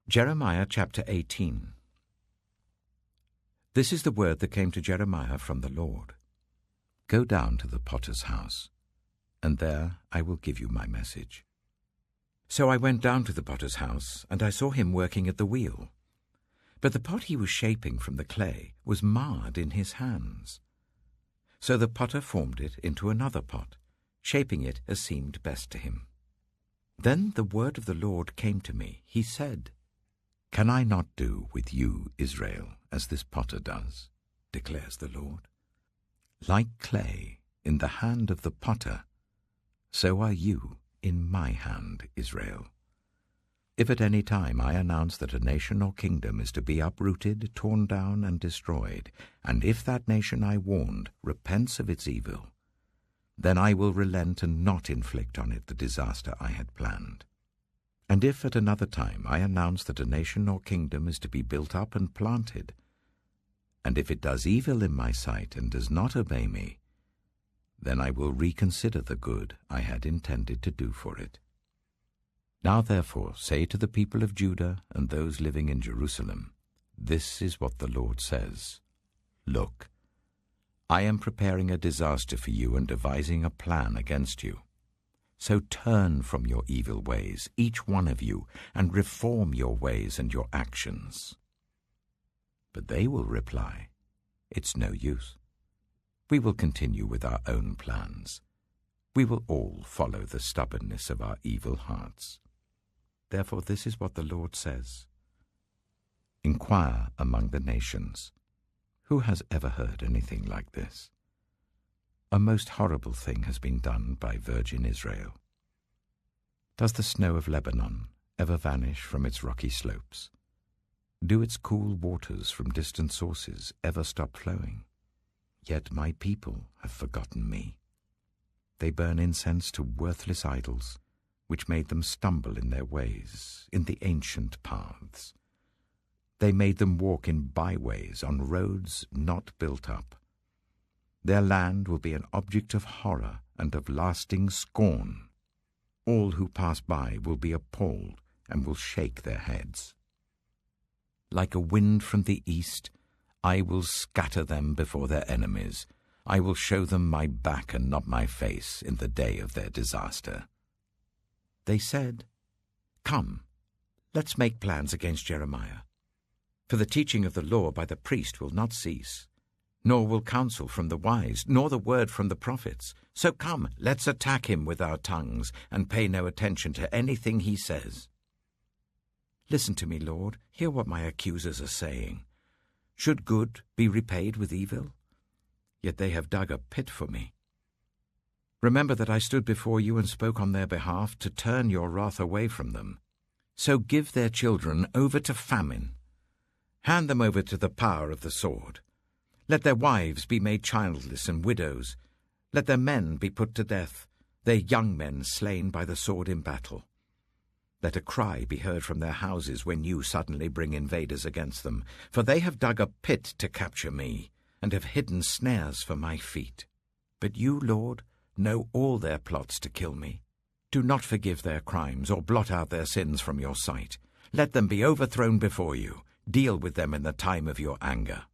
Jeremiah chapter 18. This is the word that came to Jeremiah from the Lord. Go down to the potter's house, and there I will give you my message. So I went down to the potter's house, and I saw him working at the wheel. But the pot he was shaping from the clay was marred in his hands. So the potter formed it into another pot, shaping it as seemed best to him. Then the word of the Lord came to me. He said, Can I not do with you, Israel, as this potter does, declares the Lord? Like clay in the hand of the potter, so are you in my hand, Israel. If at any time I announce that a nation or kingdom is to be uprooted, torn down, and destroyed, and if that nation I warned repents of its evil, then I will relent and not inflict on it the disaster I had planned. And if at another time I announce that a nation or kingdom is to be built up and planted, and if it does evil in my sight and does not obey me, then I will reconsider the good I had intended to do for it. Now therefore say to the people of Judah and those living in Jerusalem, This is what the Lord says. Look, I am preparing a disaster for you and devising a plan against you. So turn from your evil ways, each one of you, and reform your ways and your actions. But they will reply, It's no use. We will continue with our own plans. We will all follow the stubbornness of our evil hearts. Therefore this is what the Lord says. Inquire among the nations. Who has ever heard anything like this? A most horrible thing has been done by virgin Israel. Does the snow of Lebanon ever vanish from its rocky slopes? Do its cool waters from distant sources ever stop flowing? Yet my people have forgotten me. They burn incense to worthless idols, which made them stumble in their ways, in the ancient paths. They made them walk in byways on roads not built up. Their land will be an object of horror and of lasting scorn. All who pass by will be appalled and will shake their heads. Like a wind from the east, I will scatter them before their enemies. I will show them my back and not my face in the day of their disaster. They said, Come, let's make plans against Jeremiah. For the teaching of the law by the priest will not cease, nor will counsel from the wise, nor the word from the prophets. So come, let's attack him with our tongues, and pay no attention to anything he says. Listen to me, Lord, hear what my accusers are saying. Should good be repaid with evil? Yet they have dug a pit for me. Remember that I stood before you and spoke on their behalf to turn your wrath away from them. So give their children over to famine. Hand them over to the power of the sword. Let their wives be made childless and widows. Let their men be put to death, their young men slain by the sword in battle. Let a cry be heard from their houses when you suddenly bring invaders against them, for they have dug a pit to capture me, and have hidden snares for my feet. But you, Lord, know all their plots to kill me. Do not forgive their crimes or blot out their sins from your sight. Let them be overthrown before you. Deal with them in the time of your anger.